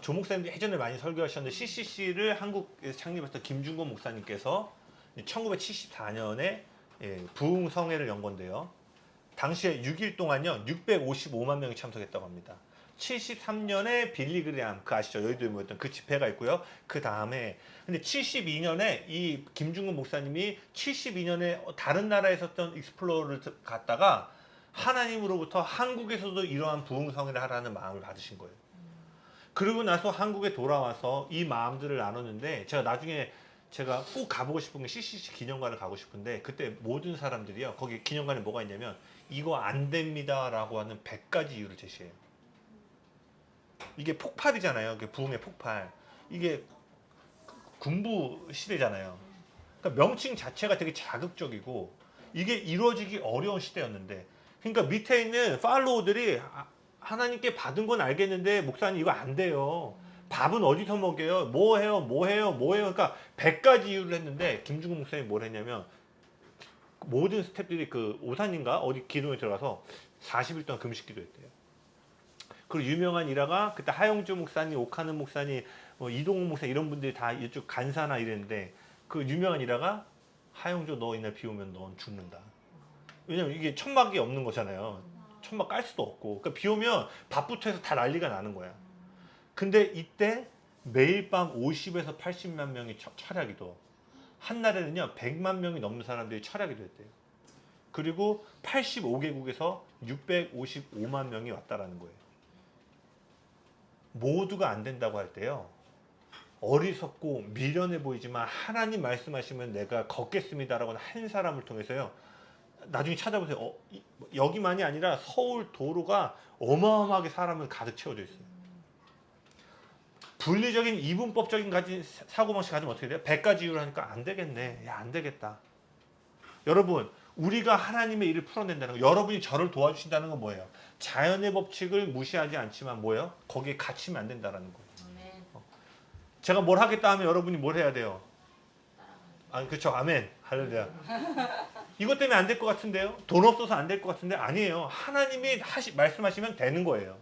조 목사님도 예전에 많이 설교하셨는데 CCC를 한국에서 창립했던 김중곤 목사님께서 1974년에 부흥성회를 연 건데요. 당시에 6일 동안요 655만 명이 참석했다고 합니다. 73년에 빌리 그레함 그 아시죠? 여의도에 모였던 그 집회가 있고요. 그 다음에 근데 72년에 이 김중곤 목사님이 72년에 다른 나라에 있었던 익스플로어를 갔다가 하나님으로부터 한국에서도 이러한 부흥성회를 하라는 마음을 받으신 거예요. 그러고 나서 한국에 돌아와서 이 마음들을 나눴는데 제가 나중에 제가 꼭 가보고 싶은 게 CCC 기념관을 가고 싶은데 그때 모든 사람들이요 거기 기념관에 뭐가 있냐면 이거 안 됩니다 라고 하는 100가지 이유를 제시해요. 이게 폭발이잖아요. 부흥의 폭발. 이게 군부 시대잖아요. 그러니까 명칭 자체가 되게 자극적이고 이게 이루어지기 어려운 시대였는데 그러니까 밑에 있는 팔로워들이 하나님께 받은 건 알겠는데 목사님 이거 안 돼요. 밥은 어디서 먹여요? 뭐 해요? 그러니까 100가지 이유를 했는데 김중근 목사님이 뭘 했냐면 모든 스태프들이 그 오산인가 어디 기도에 들어가서 40일 동안 금식 기도했대요. 그리고 유명한 일화가 그때 하영주 목사님, 오카는 목사님, 이동훈 목사 이런 분들이 다 이쪽 간사나 이랬는데 그 유명한 일화가 하영주 너 이날 비 오면 넌 죽는다. 왜냐면 이게 천막이 없는 거잖아요. 천막 깔 수도 없고 그러니까 비 오면 밥부터 해서 다 난리가 나는 거야. 근데 이때 매일 밤 50에서 80만 명이 철야기도 한 날에는요 100만 명이 넘는 사람들이 철야기도 했대요. 그리고 85개국에서 655만 명이 왔다라는 거예요. 모두가 안 된다고 할 때요 어리석고 미련해 보이지만 하나님 말씀하시면 내가 걷겠습니다라고 한 사람을 통해서요 나중에 찾아보세요. 여기만이 아니라 서울 도로가 어마어마하게 사람을 가득 채워져 있어요. 분리적인 이분법적인 사고방식 가지면 어떻게 돼요? 100가지 이유를 하니까 안 되겠네. 야, 안 되겠다. 여러분, 우리가 하나님의 일을 풀어낸다는 거, 여러분이 저를 도와주신다는 건 뭐예요? 자연의 법칙을 무시하지 않지만 뭐예요? 거기에 갇히면 안 된다는 거예요. 제가 뭘 하겠다 하면 여러분이 뭘 해야 돼요? 아, 그렇죠. 아멘. 할렐루야. 이것 때문에 안 될 것 같은데요? 돈 없어서 안 될 것 같은데 아니에요. 하나님이 말씀하시면 되는 거예요.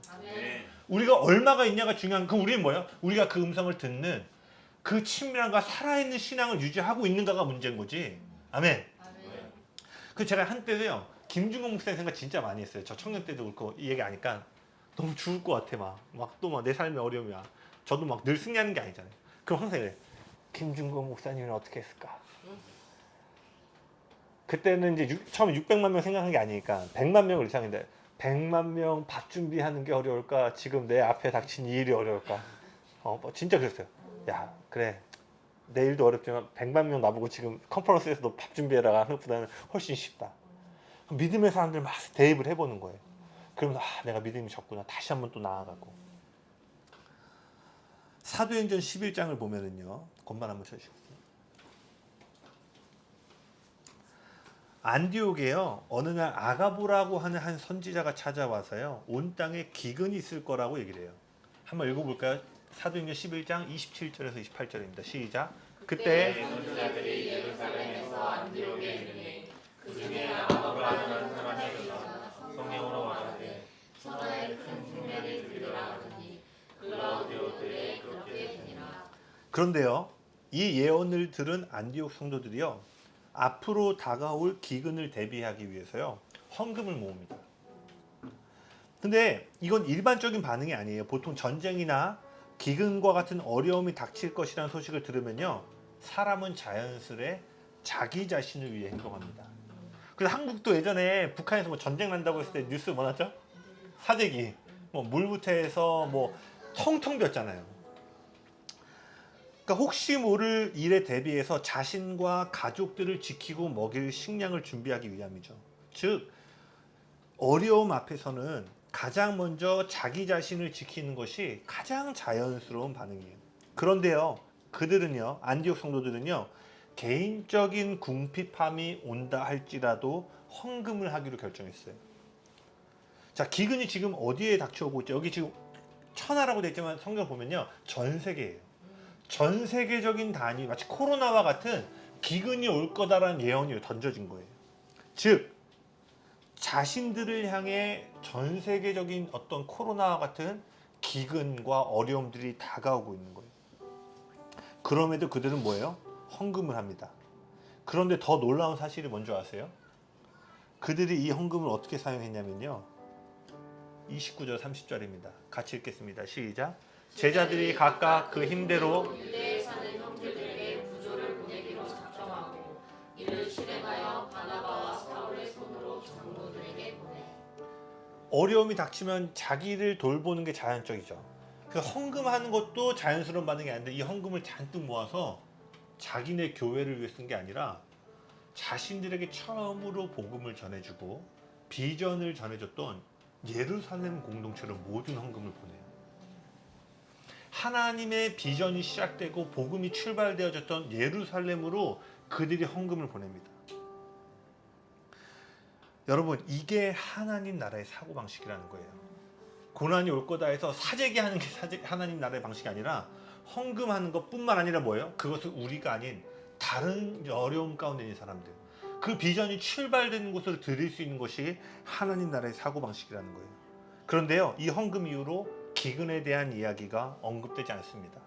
우리가 얼마가 있냐가 중요한. 그 우리는 뭐예요? 우리가 그 음성을 듣는 그 친밀함과 살아있는 신앙을 유지하고 있는가가 문제인 거지. 아멘. 그 제가 한때도요, 김중국 목사님 생각 진짜 많이 했어요. 저 청년 때도 그렇고 이 얘기 하니까 너무 죽을 것 같아. 막 또 막 내 삶의 어려움이야. 저도 막 늘 승리하는 게 아니잖아요. 그럼 항상 이래. 김중국 목사님은 어떻게 했을까? 그때는 이제 처음에 600만 명 생각한 게 아니니까 100만 명을 이상인데 100만 명 밥 준비하는 게 어려울까? 지금 내 앞에 닥친 이 일이 어려울까? 뭐 진짜 그랬어요. 야, 그래. 내 일도 어렵지만 100만 명 나보고 지금 컨퍼런스에서 너 밥 준비해라 하는 것보다는 훨씬 쉽다. 믿음의 사람들 막 대입을 해보는 거예요. 그러면 내가 믿음이 적구나. 다시 한번 또 나아가고. 사도행전 11장을 보면은요. 건반 한번 쳐주시겠어요? 안디옥에요. 어느 날 아가보라고 하는 한 선지자가 찾아와서요. 온 땅에 기근이 있을 거라고 얘기를 해요. 한번 읽어볼까요? 사도행전 11장 27절에서 28절입니다. 시작. 그때 선지자들이 예루살렘에서 안디옥에 이르니 그중에 아가보라는 한 사람이 일어나 성령으로 말하되 천하에 큰 흉년이 들리라 하더니 글라우디오들에 그렇게 되니라. 그런데요. 이 예언을 들은 안디옥 성도들이요. 앞으로 다가올 기근을 대비하기 위해서요. 헌금을 모읍니다. 근데 이건 일반적인 반응이 아니에요. 보통 전쟁이나 기근과 같은 어려움이 닥칠 것이라는 소식을 들으면요. 사람은 자연스레 자기 자신을 위해 행동합니다. 그래서 한국도 예전에 북한에서 뭐 전쟁 난다고 했을 때 뉴스 뭐 났죠? 사재기, 뭐 물부터 해서 뭐 텅텅 비었잖아요. 그러니까 혹시 모를 일에 대비해서 자신과 가족들을 지키고 먹일 식량을 준비하기 위함이죠. 즉 어려움 앞에서는 가장 먼저 자기 자신을 지키는 것이 가장 자연스러운 반응이에요. 그런데요, 그들은요, 안디옥 성도들은요, 개인적인 궁핍함이 온다 할지라도 헌금을 하기로 결정했어요. 자, 기근이 지금 어디에 닥쳐오고 있죠? 여기 지금 천하라고 되어 있지만 성경 보면요, 전 세계예요. 전 세계적인 단위, 마치 코로나와 같은 기근이 올 거다라는 예언이 던져진 거예요. 즉 자신들을 향해 전 세계적인 어떤 코로나와 같은 기근과 어려움들이 다가오고 있는 거예요. 그럼에도 그들은 뭐예요? 헌금을 합니다. 그런데 더 놀라운 사실이 뭔지 아세요? 그들이 이 헌금을 어떻게 사용했냐면요. 29절 30절입니다. 같이 읽겠습니다. 시작. 제자들이 각각 그 힘대로 유대에 사는 형제들에게 부조를 보내기로 작정하고 이를 실행하여 바나바와 사울의 손으로 장로들에게 보내. 어려움이 닥치면 자기를 돌보는 게 자연적이죠. 그 헌금하는 것도 자연스러운 반응이 아닌데 이 헌금을 잔뜩 모아서 자기네 교회를 위해 쓴 게 아니라 자신들에게 처음으로 복음을 전해주고 비전을 전해줬던 예루살렘 공동체로 모든 헌금을 보내요. 하나님의 비전이 시작되고 복음이 출발되어졌던 예루살렘으로 그들이 헌금을 보냅니다. 여러분, 이게 하나님 나라의 사고방식이라는 거예요. 고난이 올 거다 해서 사재기 하는 게 하나님 나라의 방식이 아니라 헌금하는 것뿐만 아니라 뭐예요? 그것을 우리가 아닌 다른 어려움 가운데 있는 사람들, 그 비전이 출발되는 곳으로 드릴 수 있는 것이 하나님 나라의 사고방식이라는 거예요. 그런데요, 이 헌금 이후로 기근에 대한 이야기가 언급되지 않습니다.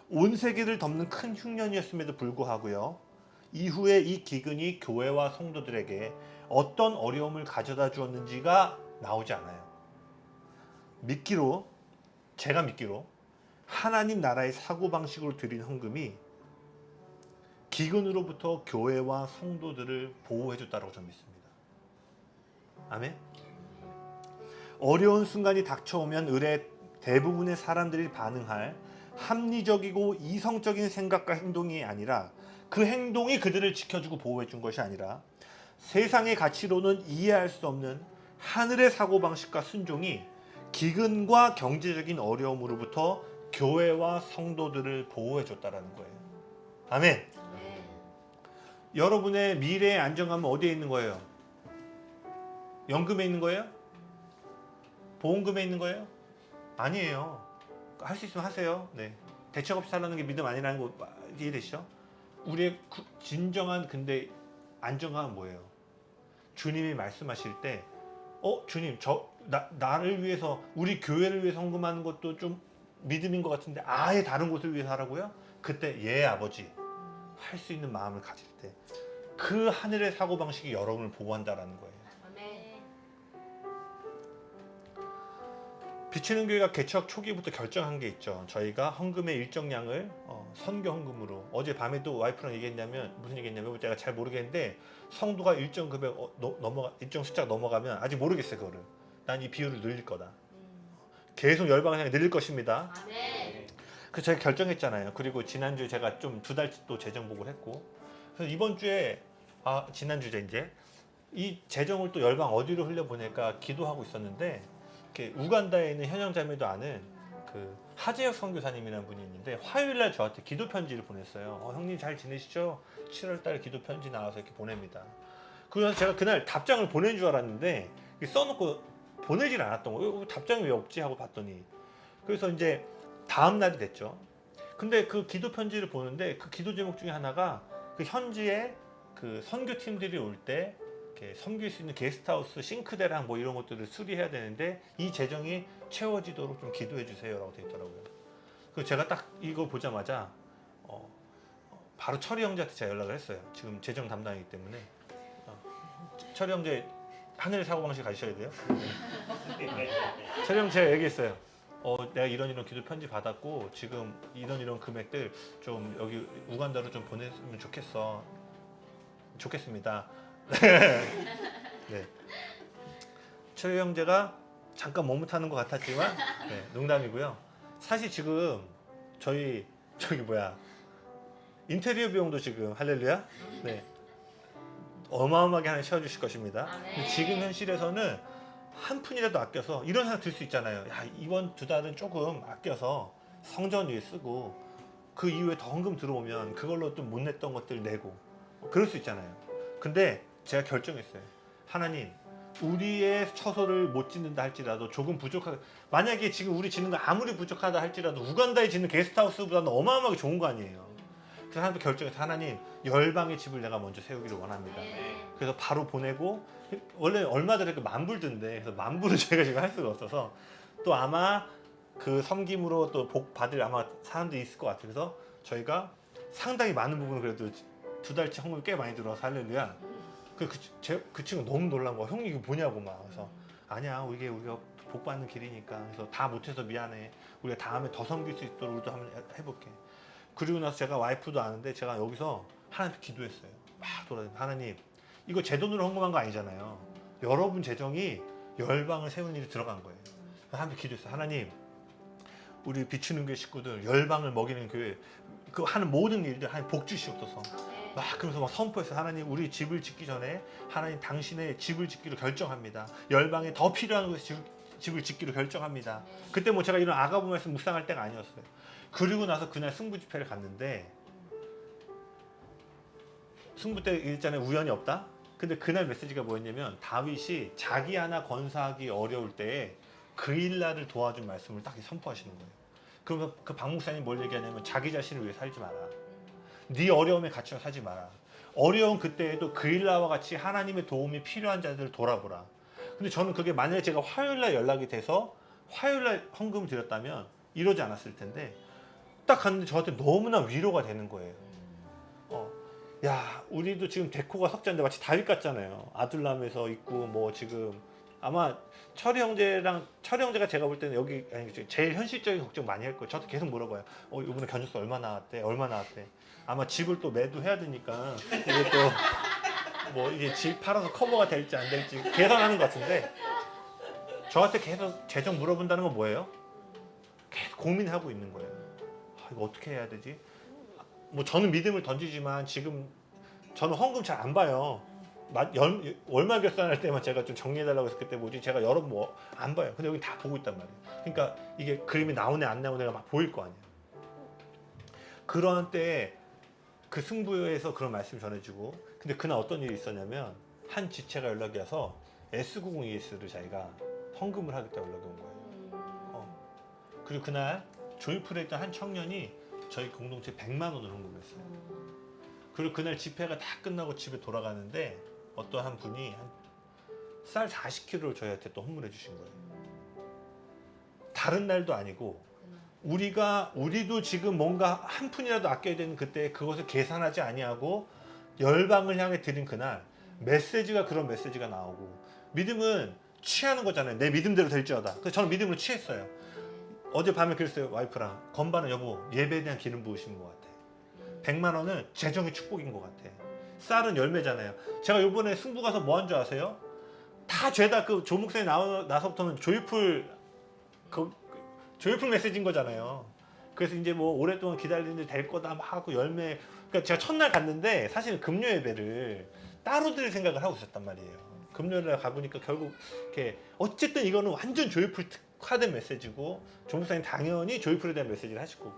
온 세계를 덮는 큰 흉년이었음에도 불구하고요, 이후에 이 기근이 교회와 성도들에게 어떤 어려움을 가져다 주었는지가 나오지 않아요. 제가 믿기로 하나님 나라의 사고방식으로 드린 헌금이 기근으로부터 교회와 성도들을 보호해줬다고 저는 믿습니다. 아멘. 어려운 순간이 닥쳐오면 의뢰 대부분의 사람들이 반응할 합리적이고 이성적인 생각과 행동이 아니라 그 행동이 그들을 지켜주고 보호해준 것이 아니라 세상의 가치로는 이해할 수 없는 하늘의 사고방식과 순종이 기근과 경제적인 어려움으로부터 교회와 성도들을 보호해 줬다라는 거예요. 아멘. 여러분의 미래의 안정감은 어디에 있는 거예요? 연금에 있는 거예요? 보험금에 있는 거예요? 아니에요. 할 수 있으면 하세요. 네. 대책 없이 살라는 게 믿음 아니라는 거 이해되시죠? 우리의 진정한 근데 안정감은 뭐예요? 주님이 말씀하실 때 주님 나를 위해서 우리 교회를 위해서 헌금하는 것도 좀 믿음인 것 같은데 아예 다른 곳을 위해서 하라고요? 그때 예 아버지 할 수 있는 마음을 가질 때 그 하늘의 사고방식이 여러분을 보호한다라는 거예요. 비치는 교회가 개척 초기부터 결정한 게 있죠. 저희가 헌금의 일정량을 선교 헌금으로 어제 밤에도 와이프랑 얘기했냐면 무슨 얘기했냐면 제가 잘 모르겠는데 성도가 일정 금액 일정 숫자 넘어가면 아직 모르겠어요. 그거를 난 이 비율을 늘릴 거다. 계속 열방을 향해 늘릴 것입니다. 그래서 제가 결정했잖아요. 그리고 지난주에 제가 좀 2달치 또 재정 보고를 했고 그래서 이번 주에 지난주에 이제 이 재정을 또 열방 어디로 흘려보낼까 기도하고 있었는데 우간다에 있는 현영자매도 아는 그 하재혁 선교사님이라는 분이 있는데 화요일날 저한테 기도 편지를 보냈어요. 형님 잘 지내시죠? 7월달 기도 편지 나와서 이렇게 보냅니다. 그래서 제가 그날 답장을 보낸 줄 알았는데 써놓고 보내질 않았던 거예요. 답장이 왜 없지 하고 봤더니 그래서 이제 다음 날이 됐죠. 근데 그 기도 편지를 보는데 그 기도 제목 중에 하나가 그 현지에 그 선교팀들이 올 때 섬길 수 있는 게스트하우스 싱크대랑 뭐 이런 것들을 수리해야 되는데 이 재정이 채워지도록 좀 기도해 주세요라고 되어 있더라고요. 그래서 제가 딱 이거 보자마자 바로 철이 형제한테 제가 연락을 했어요. 지금 재정 담당이기 때문에 철이 형제 하늘의 사고방식 가셔야 돼요. 철이 형 제가 얘기했어요. 내가 이런 기도 편지 받았고 지금 이런 금액들 좀 여기 우간다로 좀 보냈으면 좋겠습니다. 네. 철이 형제가 잠깐 머뭇하는 것 같았지만 농담이고요. 사실 지금 저희 인테리어 비용도 지금 할렐루야 어마어마하게 하나 채워주실 것입니다. 근데 지금 현실에서는 한 푼이라도 아껴서 이런 생각 들 수 있잖아요. 이번 2달은 조금 아껴서 성전 위에 쓰고 그 이후에 더 헌금 들어오면 그걸로 좀 못 냈던 것들 내고 그럴 수 있잖아요. 근데 제가 결정했어요. 하나님 우리의 처소를 못 짓는다 할지라도 조금 부족하게 만약에 지금 우리 짓는 거 아무리 부족하다 할지라도 우간다에 짓는 게스트하우스보다는 어마어마하게 좋은 거 아니에요. 그래서 하나님 결정해서 하나님 열방의 집을 내가 먼저 세우기를 원합니다. 그래서 바로 보내고 원래 얼마 전에 10,000불 든데 그래서 10,000불을 제가 지금 할 수가 없어서 또 아마 그 섬김으로 또 복 받을 아마 사람들이 있을 것 같아요. 그래서 저희가 상당히 많은 부분을 그래도 2달치 헌금이 꽤 많이 들어와서 할렐루야. 그 친구 너무 놀란 거야. 형님 이게 뭐냐고 막. 그래서 아니야 이게 우리가 복 받는 길이니까. 그래서 다 못해서 미안해. 우리가 다음에 더 섬길 수 있도록 우리도 한번 해볼게. 그리고 나서 제가 와이프도 아는데 제가 여기서 하나님께 기도했어요. 막 돌아다니면서 하나님 이거 제 돈으로 헌금한 거 아니잖아요. 여러분 재정이 열방을 세우는 일이 들어간 거예요. 하나님께 기도했어요. 하나님 우리 비추는 교회 식구들 열방을 먹이는 교회 그 하는 모든 일들 하나님 복 주시옵소서. 막 그러면서 막 선포했어요. 하나님 우리 집을 짓기 전에 하나님 당신의 집을 짓기로 결정합니다. 열방에 더 필요한 곳에 집을 짓기로 결정합니다. 그때 뭐 제가 이런 아가보 말씀 묵상할 때가 아니었어요. 그리고 나서 그날 승부 집회를 갔는데 승부 때 있잖아요. 우연이 없다. 근데 그날 메시지가 뭐였냐면 다윗이 자기 하나 건사하기 어려울 때에 그 일날을 도와준 말씀을 딱 선포하시는 거예요. 그러면 그 박 목사님 뭘 얘기하냐면 자기 자신을 위해 살지 마라. 네 어려움에 갇혀 사지 마라. 어려운 그때에도 그 일날과 같이 하나님의 도움이 필요한 자들을 돌아보라. 근데 저는 그게 만약에 제가 화요일날 연락이 돼서 화요일날 헌금을 드렸다면 이러지 않았을 텐데 딱 갔는데 저한테 너무나 위로가 되는 거예요. 야 우리도 지금 데코가 석자인데 마치 다윗 같잖아요. 아둘람에서 있고 뭐 지금 아마 철이 형제가 제가 볼 때는 여기 제일 현실적인 걱정 많이 할 거예요. 저한테 계속 물어봐요. 이번에 견적서 얼마 나왔대? 아마 집을 또 매도해야 되니까 이게 또 뭐 이게 집 팔아서 커버가 될지 안 될지 계산하는 것 같은데 저한테 계속 재정 물어본다는 건 뭐예요? 계속 고민하고 있는 거예요. 이거 어떻게 해야 되지? 뭐 저는 믿음을 던지지만 지금 저는 헌금 잘 안 봐요. 월말 결산할 때만 제가 좀 정리해달라고 해서 그때 뭐지 제가 여러 뭐 안 봐요. 근데 여기 다 보고 있단 말이에요. 그러니까 이게 그림이 나오네 안 나오네가 막 보일 거 아니에요. 그런 때 그 승부에서 그런 말씀 전해주고, 근데 그날 어떤 일이 있었냐면 한 지체가 연락이 와서 S90ES를 자기가 헌금을 하겠다고 연락이 온 거예요. 그리고 그날 조이풀에 있던 한 청년이 저희 공동체 100만 원을 헌금했어요. 그리고 그날 집회가 다 끝나고 집에 돌아가는데 어떤 한 분이 쌀 40kg를 저희한테 또 헌물해 주신 거예요. 다른 날도 아니고 우리도 지금 뭔가 한 푼이라도 아껴야 되는 그때 그것을 계산하지 아니하고 열방을 향해 드린 그날 메시지가 그런 메시지가 나오고, 믿음은 취하는 거잖아요. 내 믿음대로 될지어다. 그래서 저는 믿음으로 취했어요. 어젯밤에 그랬어요. 와이프랑 건반은 여보 예배에 대한 기름 부으신 것 같아. 100만 원은 재정의 축복인 것 같아. 쌀은 열매잖아요. 제가 요번에 승부 가서 뭐 한 줄 아세요? 다 죄다 그 조목사에 나서부터는 조이풀 메시지인 거잖아요. 그래서 이제 뭐 오랫동안 기다리는데 될 거다 막 하고 열매. 그러니까 제가 첫날 갔는데 사실 금요 예배를 따로 드릴 생각을 하고 있었단 말이에요. 금요일에 가보니까 결국 이렇게 어쨌든 이거는 완전 조이풀 특화된 메시지고 조목사님 당연히 조이풀에 대한 메시지를 하실 거고.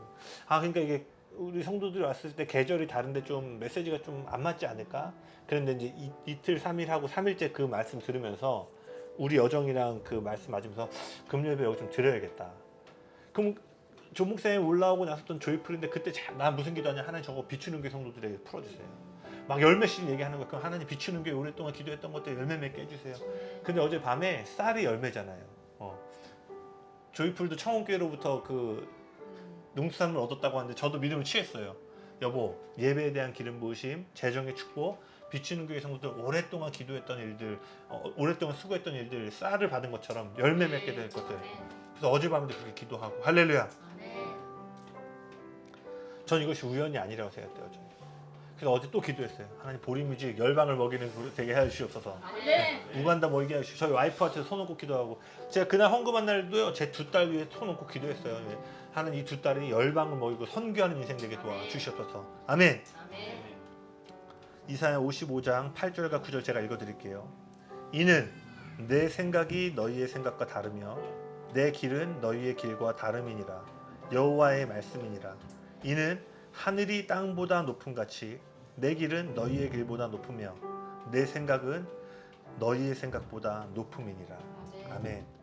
그러니까 이게 우리 성도들이 왔을 때 계절이 다른데 좀 메시지가 좀 안 맞지 않을까? 그런데 이제 이틀 3일 하고 3일째 그 말씀 들으면서 우리 여정이랑 그 말씀 맞으면서 금요 예배 여기 좀 드려야겠다. 그럼 조목사님 올라오고 나섰던 조이풀인데 그때 나 무슨 기도하냐? 하나님 저거 비추는 교회 성도들에게 풀어주세요. 막 열매씩 얘기하는 거예요. 그럼 하나님 비추는 교회 오랫동안 기도했던 것들 열매 맺게 해주세요. 근데 어제 밤에 쌀이 열매잖아요. 조이풀도 청원교회로부터 그 농수산물 얻었다고 하는데 저도 믿음을 취했어요. 여보 예배에 대한 기름 부으심, 재정의 축복, 비추는 교회 성도들 오랫동안 기도했던 일들, 오랫동안 수고했던 일들 쌀을 받은 것처럼 열매 맺게 될 것들. 그래서 어젯밤에도 그렇게 기도하고 할렐루야. 전 이것이 우연이 아니라고 생각해요. 저는. 그래서 어제 또 기도했어요. 하나님 보리뮤직 열방을 먹이는 그 되게 해 주시옵소서. 우간다 먹이게 하시고 저희 와이프한테 손 얹고 기도하고, 제가 그날 헌금한 날도요 제 두 딸 위해 손 얹고 기도했어요. 하나님 이 두 딸이 열방을 먹이고 선교하는 인생 되게 도와주시옵소서. 아멘. 이사야 55장 8절과 9절 제가 읽어드릴게요. 이는 내 생각이 너희의 생각과 다르며 내 길은 너희의 길과 다름이니라. 여호와의 말씀이니라. 이는 하늘이 땅보다 높음 같이 내 길은 너희의 길보다 높으며 내 생각은 너희의 생각보다 높음이니라. 아멘.